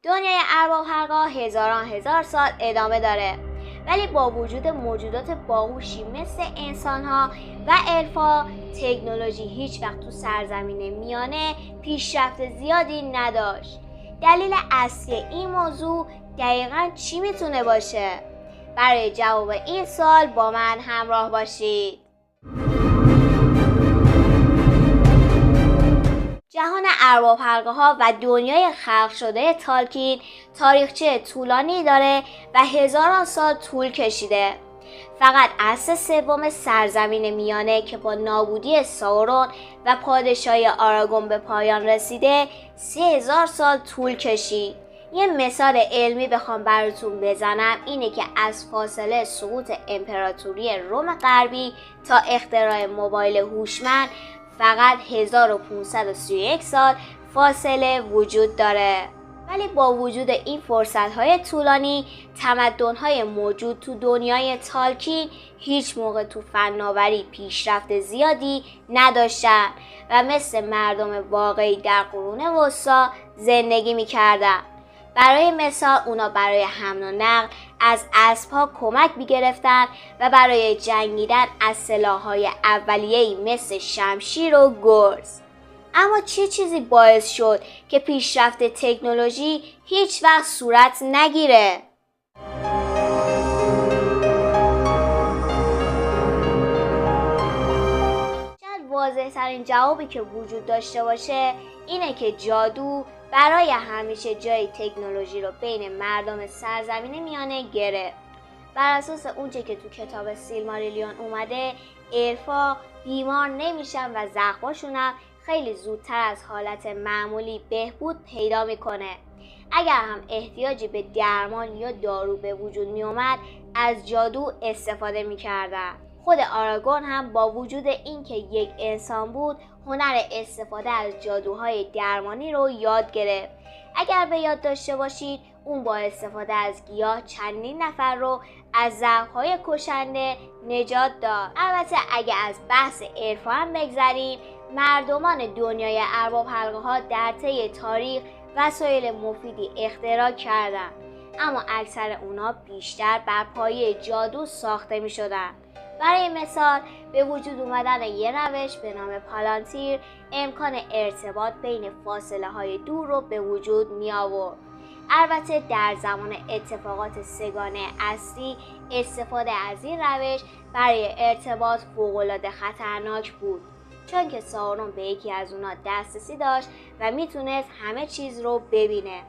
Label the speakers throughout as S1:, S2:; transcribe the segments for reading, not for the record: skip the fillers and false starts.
S1: دنیای ارباب حلقه‌ها هزار سال ادامه داره، ولی با وجود موجودات باهوشی مثل انسان‌ها و الفا، تکنولوژی هیچ وقت تو سرزمین میانه پیشرفت زیادی نداشت. دلیل اصلی این موضوع دقیقاً چی میتونه باشه؟ برای جواب این سوال با من همراه باشید. جهان ارباب حلقه‌ها و دنیای خلق شده تالکین تاریخچه طولانی داره و هزاران سال طول کشیده. فقط عصر سوم سرزمین میانه که با نابودی ساورون و پادشاهی آراگون به پایان رسیده 3000 سال طول کشید. یه مثال علمی بخوام براتون بزنم اینه که از فاصله سقوط امپراتوری روم غربی تا اختراع موبایل هوشمند فقط 1531 سال فاصله وجود داره. ولی با وجود این فرصت‌های طولانی، تمدن‌های موجود تو دنیای تالکین هیچ موقع تو فناوری پیشرفت زیادی نداشتن و مثل مردم واقعی در قرون وسطی زندگی می‌کردن. برای مثال اونا برای حمل و نقل از اسب‌ها کمک می‌گرفتن و برای جنگیدن از سلاح‌های اولیه‌ای مثل شمشیر و گرز. اما چه چیزی باعث شد که پیشرفت تکنولوژی هیچ وقت صورت نگیره؟ شاید واضح ترین جوابی که وجود داشته باشه اینه که جادو برای همیشه جای تکنولوژی رو بین مردم سرزمین میانه گرفت. بر اساس اونچه که تو کتاب سیلماریلیون اومده، الفا بیمار نمیشن و زخماشونم خیلی زودتر از حالت معمولی بهبود پیدا میکنه. اگر هم احتیاجی به درمان یا دارو به وجود میومد، از جادو استفاده میکردن. خود آراگون هم با وجود اینکه یک انسان بود، هنر استفاده از جادوهای درمانی رو یاد گرفت. اگر به یاد داشته باشید، اون با استفاده از گیاه چندین نفر رو از زخم‌های کشنده نجات داد. البته اگه از بحث الفا هم بگذریم، مردمان دنیای ارباب حلقه‌ها در طی تاریخ وسایل مفیدی اختراع کردند، اما اکثر اونا بیشتر بر پایه جادو ساخته می شدن. برای مثال به وجود اومدن یه روش به نام پالانتیر امکان ارتباط بین فاصله های دور رو به وجود می آورد. البته در زمان اتفاقات سه‌گانه اصلی استفاده از این روش برای ارتباط فوق‌العاده خطرناک بود، چون که ساورون به یکی از اونا دسترسی داشت و میتونست همه چیز رو ببینه.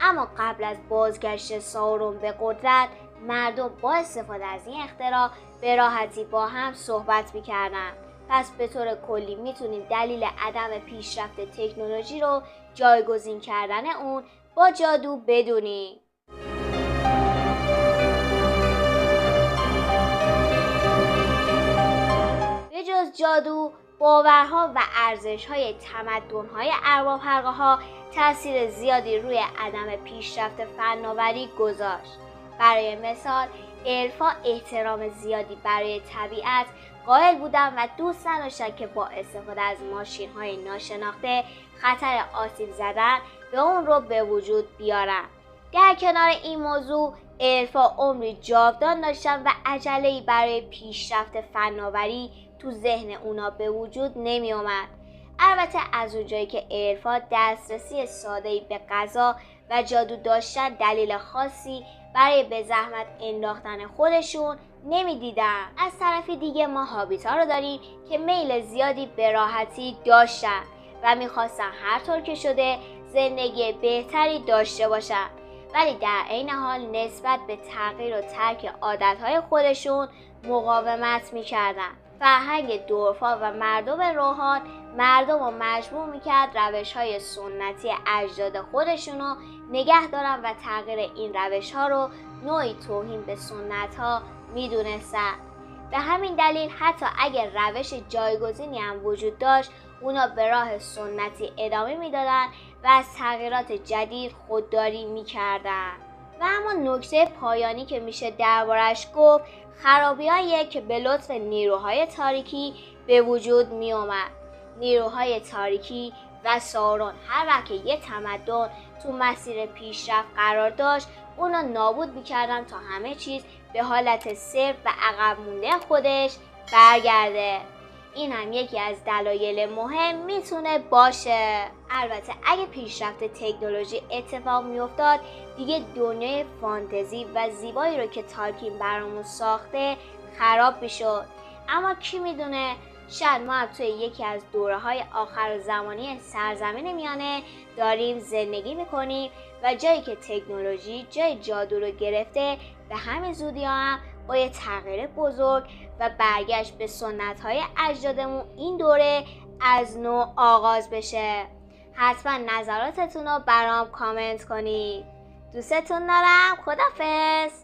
S1: اما قبل از بازگشت ساورون به قدرت، مردم با استفاده از این اختراع به راحتی با هم صحبت میکردن. پس به طور کلی میتونیم دلیل عدم پیشرفت تکنولوژی رو جایگزین کردن اون با جادو بدونیم. به جز جادو، باورها و ارزش‌های تمدن‌های ارباب حلقه‌ها تأثیر زیادی روی عدم پیشرفت فناوری گذاشت. برای مثال، الفا احترام زیادی برای طبیعت قائل بودن و دوست نداشتن که با استفاده از ماشین‌های ناشناخته خطر آسیب زدن به اون رو به وجود بیارن. در کنار این موضوع، الفا عمری جاودان داشتن و عجله‌ای برای پیشرفت فناوری تو ذهن اونا به وجود نمی اومد. البته از اونجایی که الفا دسترسی ساده‌ای به غذا و جادو داشتن، دلیل خاصی برای به زحمت انداختن خودشون نمیدیدن. از طرف دیگه ما هابیتا رو داریم که میل زیادی به راحتی داشتن و میخواستن هر طور که شده زندگی بهتری داشته باشن، ولی در عین حال نسبت به تغییر و ترک عادتهای خودشون مقاومت میکردن. فرهنگ دورفا و مردم روحان مردم رو مجبور میکرد روش‌های سنتی اجداد خودشونو نگه دارن و تغییر این روش‌ها رو نوعی توهین به سنت‌ها میدونستن. به همین دلیل حتی اگر روش جایگزینی هم وجود داشت، اونا به راه سنتی ادامه میدادن و از تغییرات جدید خودداری میکردن. و اما نکته پایانی که میشه دربارش گفت، خرابی‌هاییه که به لطف نیروهای تاریکی به وجود می اومد. نیروهای تاریکی و سارون هر وقت که یه تمدن تو مسیر پیشرفت قرار داشت اونو نابود میکردن تا همه چیز به حالت صفر و عقب مونده خودش برگرده. این هم یکی از دلایل مهم میتونه باشه. البته اگه پیشرفت تکنولوژی اتفاق میافتاد دیگه دنیای فانتزی و زیبایی رو که تالکین برامون ساخته خراب میشد. اما کی میدونه، شاید ما هم توی یکی از دوره‌های آخر زمانی سرزمین میانه داریم زندگی میکنیم و جایی که تکنولوژی جای جادو رو گرفته به همین زودی هم با یه تغییر بزرگ و برگشت به سنت‌های اجدادمون این دوره از نو آغاز بشه. حتما نظراتتون رو برام کامنت کنید. دوستتون دارم. خداحافظ.